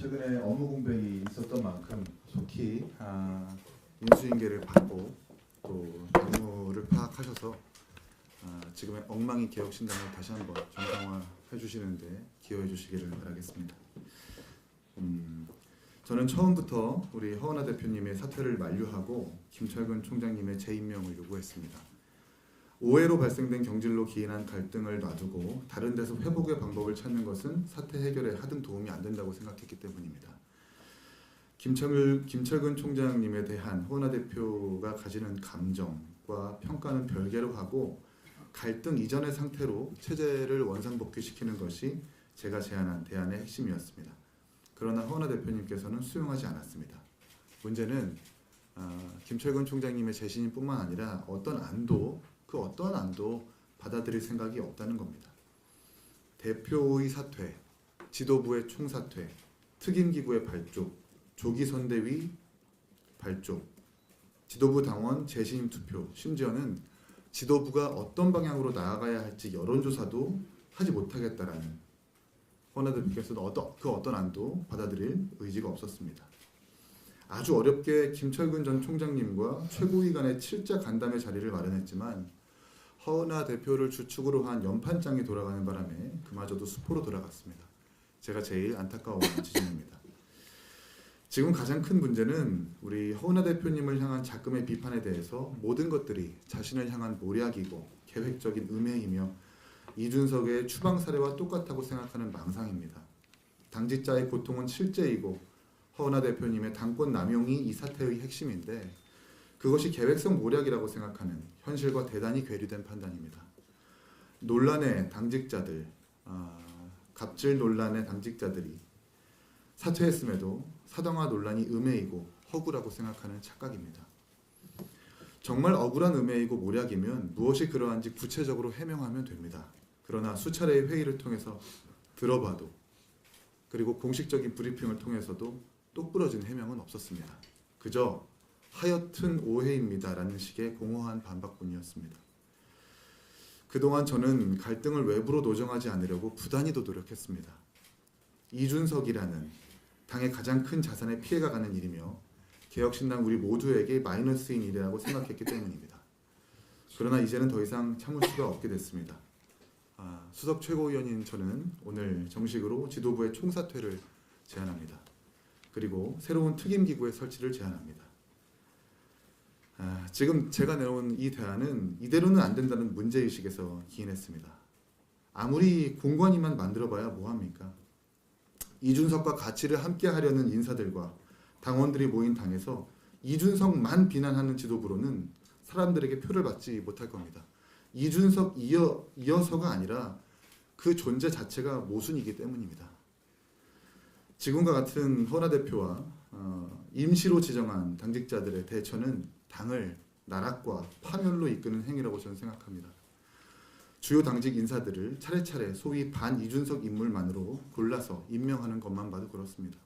최근에 업무 공백이 있었던 만큼 속히 인수인계를 받고 또 업무를 파악하셔서 지금의 엉망이 개혁신당을 다시 한번 정상화해 주시는데 기여해 주시기를 바라겠습니다. 저는 처음부터 우리 허은하 대표님의 사퇴를 만류하고 김철근 총장님의 재임명을 요구했습니다. 오해로 발생된 경질로 기인한 갈등을 놔두고 다른 데서 회복의 방법을 찾는 것은 사태 해결에 하등 도움이 안 된다고 생각했기 때문입니다. 김철근 총장님에 대한 허은하 대표가 가지는 감정과 평가는 별개로 하고 갈등 이전의 상태로 체제를 원상복귀시키는 것이 제가 제안한 대안의 핵심이었습니다. 그러나 허은하 대표님께서는 수용하지 않았습니다. 문제는 김철근 총장님의 재신임뿐만 아니라 어떤 안도 받아들일 생각이 없다는 겁니다. 대표의 사퇴, 지도부의 총사퇴, 특임기구의 발족, 조기선대위 발족, 지도부 당원 재신임 투표, 심지어는 지도부가 어떤 방향으로 나아가야 할지 여론조사도 하지 못하겠다라는 허은하 대표께서도 그 어떤 안도 받아들일 의지가 없었습니다. 아주 어렵게 김철근 전 총장님과 최고위 간의 7자 간담회 자리를 마련했지만 허은하 대표를 주축으로 한 연판장이 돌아가는 바람에 그마저도 수포로 돌아갔습니다. 제가 제일 안타까운 지점입니다. 지금 가장 큰 문제는 우리 허은하 대표님을 향한 작금의 비판에 대해서 모든 것들이 자신을 향한 모략이고 계획적인 음해이며 이준석의 추방 사례와 똑같다고 생각하는 망상입니다. 당직자의 고통은 실제이고 허은하 대표님의 당권 남용이 이 사태의 핵심인데 그것이 계획성 모략이라고 생각하는 현실과 대단히 괴리된 판단입니다. 논란의 당직자들, 갑질 논란의 당직자들이 사퇴했음에도 사당화 논란이 음해이고 허구라고 생각하는 착각입니다. 정말 억울한 음해이고 모략이면 무엇이 그러한지 구체적으로 해명하면 됩니다. 그러나 수차례의 회의를 통해서 들어봐도 그리고 공식적인 브리핑을 통해서도 똑부러진 해명은 없었습니다. 그저 하여튼 오해입니다라는 식의 공허한 반박뿐이었습니다. 그동안 저는 갈등을 외부로 노정하지 않으려고 부단히도 노력했습니다. 이준석이라는 당의 가장 큰 자산에 피해가 가는 일이며 개혁신당 우리 모두에게 마이너스인 일이라고 생각했기 때문입니다. 그러나 이제는 더 이상 참을 수가 없게 됐습니다. 수석 최고위원인 저는 오늘 정식으로 지도부의 총사퇴를 제안합니다. 그리고 새로운 특임기구의 설치를 제안합니다. 지금 제가 내놓은 이 대안은 이대로는 안 된다는 문제의식에서 기인했습니다. 아무리 공관위만 만들어봐야 뭐합니까? 이준석과 가치를 함께 하려는 인사들과 당원들이 모인 당에서 이준석만 비난하는 지도부로는 사람들에게 표를 받지 못할 겁니다. 이준석 이어서가 아니라 그 존재 자체가 모순이기 때문입니다. 지금과 같은 허은하 대표와 임시로 지정한 당직자들의 대처는 당을 나락과 파멸로 이끄는 행위라고 저는 생각합니다. 주요 당직 인사들을 차례차례 소위 반이준석 인물만으로 골라서 임명하는 것만 봐도 그렇습니다.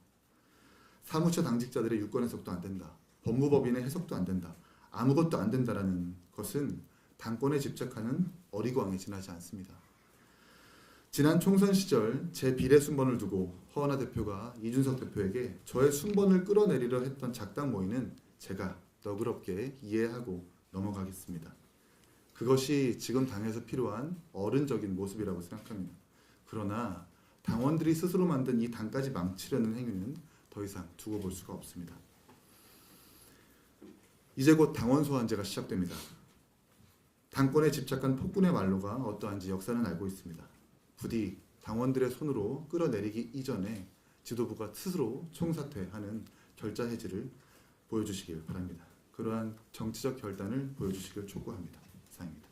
사무처 당직자들의 유권 해석도 안 된다. 법무법인의 해석도 안 된다. 아무것도 안 된다라는 것은 당권에 집착하는 어리광에 지나지 않습니다. 지난 총선 시절 제 비례 순번을 두고 허은하 대표가 이준석 대표에게 저의 순번을 끌어내리려 했던 작당 모의는 제가 너그럽게 이해하고 넘어가겠습니다. 그것이 지금 당에서 필요한 어른적인 모습이라고 생각합니다. 그러나 당원들이 스스로 만든 이 당까지 망치려는 행위는 더 이상 두고 볼 수가 없습니다. 이제 곧 당원 소환제가 시작됩니다. 당권에 집착한 폭군의 말로가 어떠한지 역사는 알고 있습니다. 부디 당원들의 손으로 끌어내리기 이전에 지도부가 스스로 총사퇴하는 결자 해지를 보여주시길 바랍니다. 그러한 정치적 결단을 보여주시길 촉구합니다. 이상입니다.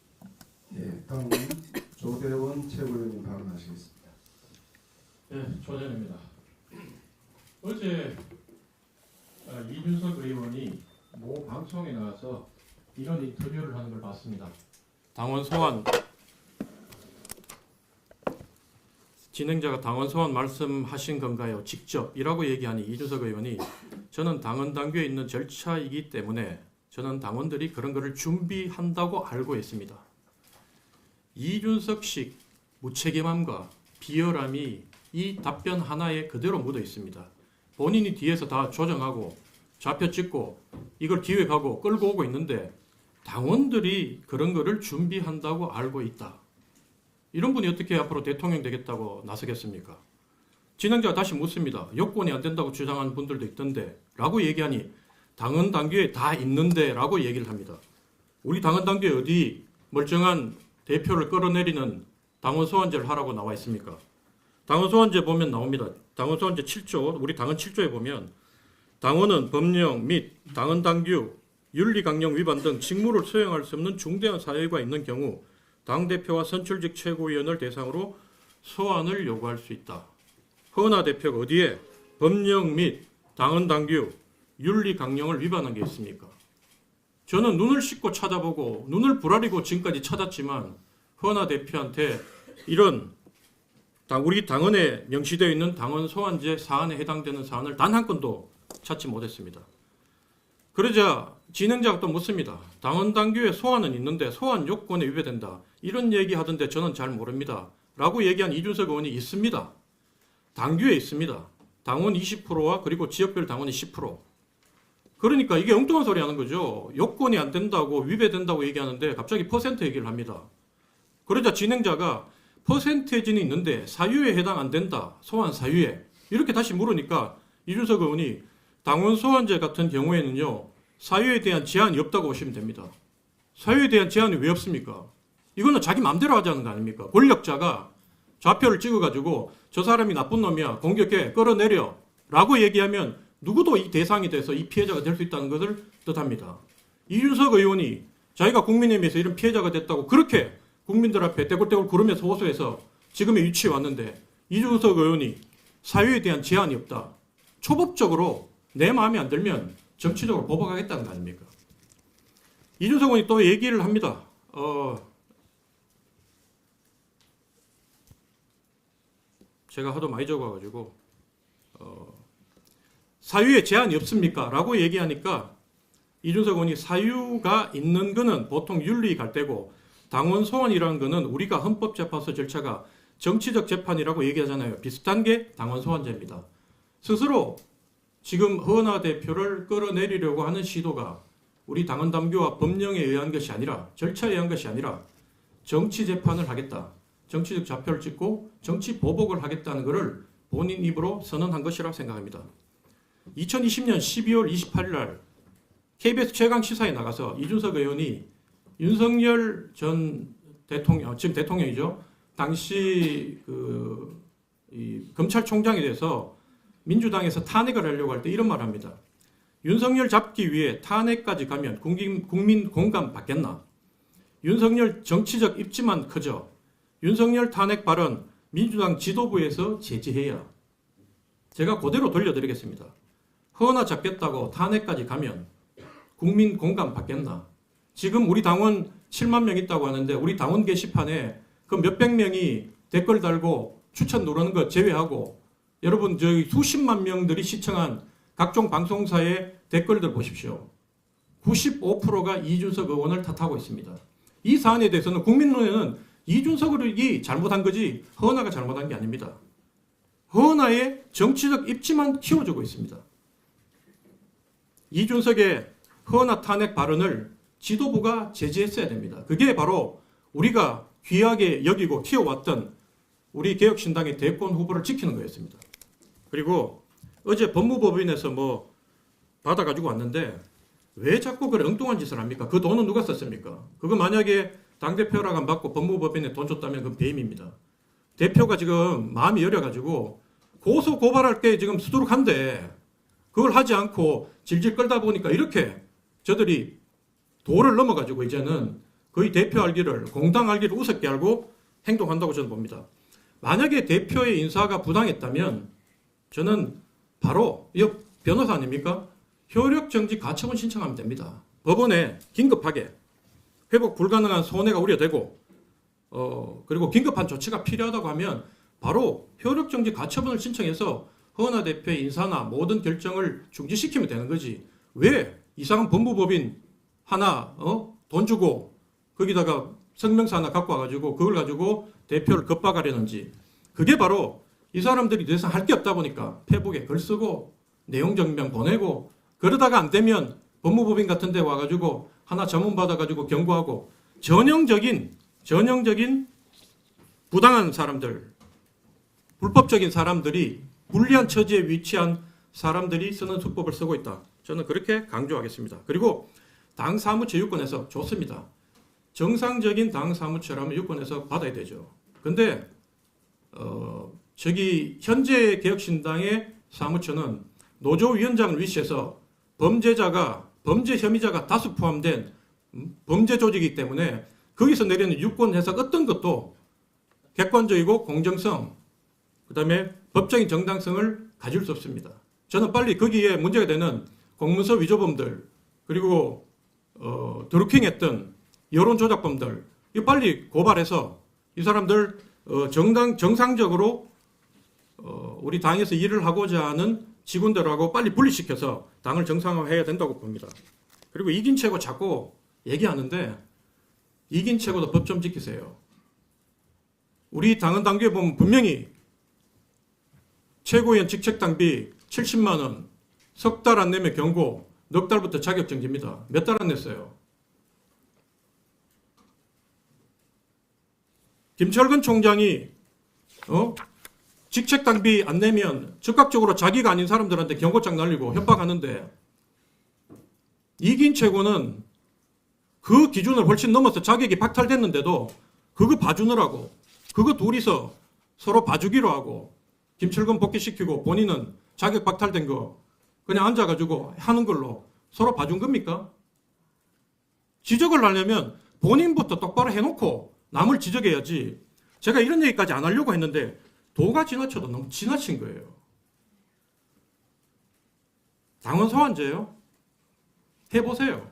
예, 다음은 조대원 최고위원님 발언하시겠습니다. 네, 조대원입니다. 어제 이준석 의원이 모 방송에 나와서 이런 인터뷰를 하는 걸 봤습니다. 당원 소환 진행자가 당원 소환 말씀하신 건가요? 직접이라고 얘기하니 이준석 의원이 저는 당원 당규에 있는 절차이기 때문에 저는 당원들이 그런 것을 준비한다고 알고 있습니다. 이준석식 무책임함과 비열함이 이 답변 하나에 그대로 묻어 있습니다. 본인이 뒤에서 다 조정하고 좌표 찍고 이걸 기획하고 끌고 오고 있는데 당원들이 그런 거를 준비한다고 알고 있다. 이런 분이 어떻게 앞으로 대통령 되겠다고 나서겠습니까? 진행자가 다시 묻습니다. 여권이 안 된다고 주장하는 분들도 있던데 라고 얘기하니 당헌 당규에 다 있는데 라고 얘기를 합니다. 우리 당헌 당규에 어디 멀쩡한 대표를 끌어내리는 당원 소환제를 하라고 나와 있습니까? 당원 소환제 보면 나옵니다. 당원 소환제 7조, 우리 당헌 7조에 보면 당원은 법령 및 당헌 당규, 윤리 강령 위반 등 직무를 수행할 수 없는 중대한 사유가 있는 경우 당대표와 선출직 최고위원을 대상으로 소환을 요구할 수 있다. 허은하 대표가 어디에 법령 및 당헌 당규, 윤리 강령을 위반한 게 있습니까? 저는 눈을 씻고 찾아보고 눈을 부라리고 지금까지 찾았지만 허은하 대표한테 이런 우리 당헌에 명시되어 있는 당헌 소환제 사안에 해당되는 사안을 단 한 건도 찾지 못했습니다. 그러자 진행자가 또 묻습니다. 당헌 당규에 소환은 있는데 소환 요건에 위배된다. 이런 얘기하던데 저는 잘 모릅니다. 라고 얘기한 이준석 의원이 있습니다. 당규에 있습니다. 당원 20%와 그리고 지역별 당원이 10%. 그러니까 이게 엉뚱한 소리 하는 거죠. 요건이 안 된다고 위배된다고 얘기하는데 갑자기 퍼센트 얘기를 합니다. 그러자 진행자가 퍼센테이지는 있는데 사유에 해당 안 된다. 소환 사유에. 이렇게 다시 물으니까 이준석 의원이 당원 소환제 같은 경우에는요. 사유에 대한 제한이 없다고 보시면 됩니다. 사유에 대한 제한이 왜 없습니까? 이거는 자기 마음대로 하자는 거 아닙니까? 권력자가 좌표를 찍어가지고 저 사람이 나쁜 놈이야. 공격해. 끌어내려. 라고 얘기하면 누구도 이 대상이 돼서 이 피해자가 될 수 있다는 것을 뜻합니다. 이준석 의원이 자기가 국민의힘에서 이런 피해자가 됐다고 그렇게 국민들 앞에 떼굴떼굴 구르면서 호소해서 지금의 위치에 왔는데 이준석 의원이 사유에 대한 제한이 없다. 초법적으로 내 마음에 안 들면 정치적으로 보복하겠다는 거 아닙니까? 이준석 의원이 또 얘기를 합니다. 제가 하도 많이 적어가지고 사유에 제한이 없습니까? 라고 얘기하니까 이준석 의원이 사유가 있는 거는 보통 윤리 갈 때고 당원 소환이라는 거는 우리가 헌법재판소 절차가 정치적 재판이라고 얘기하잖아요. 비슷한 게 당원 소환제입니다. 스스로 지금 허은하 대표를 끌어내리려고 하는 시도가 우리 당헌 당규와 법령에 의한 것이 아니라 절차에 의한 것이 아니라 정치 재판을 하겠다. 정치적 좌표를 찍고 정치 보복을 하겠다는 것을 본인 입으로 선언한 것이라고 생각합니다. 2020년 12월 28일 날 KBS 최강 시사에 나가서 이준석 의원이 윤석열 전 대통령, 지금 대통령이죠. 당시 이 검찰총장에 대해서 민주당에서 탄핵을 하려고 할 때 이런 말을 합니다. 윤석열 잡기 위해 탄핵까지 가면 국민 공감 받겠나? 윤석열 정치적 입지만 커져. 윤석열 탄핵 발언 민주당 지도부에서 제지해야. 제가 그대로 돌려드리겠습니다. 허은하 잡겠다고 탄핵까지 가면 국민 공감 받겠나? 지금 우리 당원 7만 명 있다고 하는데 우리 당원 게시판에 그 몇백 명이 댓글 달고 추천 누르는 거 제외하고 여러분 저희 수십만 명들이 시청한 각종 방송사의 댓글들 보십시오. 95%가 이준석 의원을 탓하고 있습니다. 이 사안에 대해서는 국민 눈에는 이준석이 잘못한 거지 허은하가 잘못한 게 아닙니다. 허은하의 정치적 입지만 키워주고 있습니다. 이준석의 허은하 탄핵 발언을 지도부가 제지했어야 됩니다. 그게 바로 우리가 귀하게 여기고 키워왔던 우리 개혁신당의 대권 후보를 지키는 거였습니다. 그리고 어제 법무법인에서 뭐 받아가지고 왔는데 왜 자꾸 그런 엉뚱한 짓을 합니까? 그 돈은 누가 썼습니까? 그거 만약에 당대표 허락 안 받고 법무법인에 돈 줬다면 그건 배임입니다. 대표가 지금 마음이 여려가지고 고소 고발할 게 지금 수두룩한데 그걸 하지 않고 질질 끌다 보니까 이렇게 저들이 도를 넘어가지고 이제는 거의 대표 알기를 공당 알기를 우습게 알고 행동한다고 저는 봅니다. 만약에 대표의 인사가 부당했다면 저는 바로 이 변호사 아닙니까? 효력정지 가처분 신청하면 됩니다. 법원에 긴급하게 회복 불가능한 손해가 우려되고 그리고 긴급한 조치가 필요하다고 하면 바로 효력정지 가처분을 신청해서 허은하 대표의 인사나 모든 결정을 중지시키면 되는 거지. 왜 이상한 법무법인 하나 돈 주고 거기다가 성명서 하나 갖고 와가지고 그걸 가지고 대표를 겁박하려는지. 그게 바로 이 사람들이 더 이상 할 게 없다 보니까 페북에 글 쓰고 내용 증명 보내고 그러다가 안 되면 법무법인 같은 데 와가지고 하나 자문 받아가지고 경고하고 전형적인 부당한 사람들, 불법적인 사람들이 불리한 처지에 위치한 사람들이 쓰는 수법을 쓰고 있다. 저는 그렇게 강조하겠습니다. 그리고 당 사무처 유권에서 좋습니다. 정상적인 당 사무처라면 유권에서 받아야 되죠. 근데 현재 개혁신당의 사무처는 노조위원장을 위시해서 범죄 혐의자가 다수 포함된 범죄 조직이기 때문에 거기서 내리는 유권 해석 어떤 것도 객관적이고 공정성, 그 다음에 법적인 정당성을 가질 수 없습니다. 저는 빨리 거기에 문제가 되는 공문서 위조범들, 그리고 드루킹했던 여론조작범들, 이거 빨리 고발해서 이 사람들 정상적으로 우리 당에서 일을 하고자 하는 직원들하고 빨리 분리시켜서 당을 정상화해야 된다고 봅니다. 그리고 이긴 최고 자꾸 얘기하는데 이긴 최고도 법 좀 지키세요. 우리 당헌 당규에 보면 분명히 최고위원 직책당비 70만 원, 석 달 안 내면 경고, 넉 달부터 자격정지입니다. 몇 달 안 냈어요. 김철근 총장이 직책당비 안 내면 즉각적으로 자기가 아닌 사람들한테 경고장 날리고 협박하는데 이긴 최고는 그 기준을 훨씬 넘어서 자격이 박탈됐는데도 그거 봐주느라고 그거 둘이서 서로 봐주기로 하고 김철근 복귀시키고 본인은 자격 박탈된 거 그냥 앉아가지고 하는 걸로 서로 봐준 겁니까? 지적을 하려면 본인부터 똑바로 해놓고 남을 지적해야지. 제가 이런 얘기까지 안 하려고 했는데 도가 지나쳐도 너무 지나친 거예요. 당원 소환제요? 해보세요.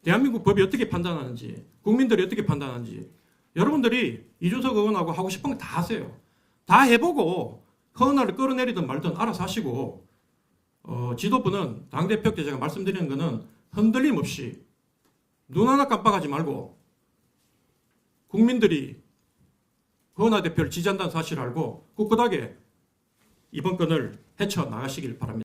대한민국 법이 어떻게 판단하는지, 국민들이 어떻게 판단하는지 여러분들이 이준석 의원하고 하고 싶은 거 다 하세요. 다 해보고 허언을 끌어내리든 말든 알아서 하시고 지도부는 당대표께 제가 말씀드리는 거는 흔들림 없이 눈 하나 깜빡하지 말고 국민들이 허은하 대표를 지지한다는 사실을 알고 꿋꿋하게 이번 건을 헤쳐나가시길 바랍니다.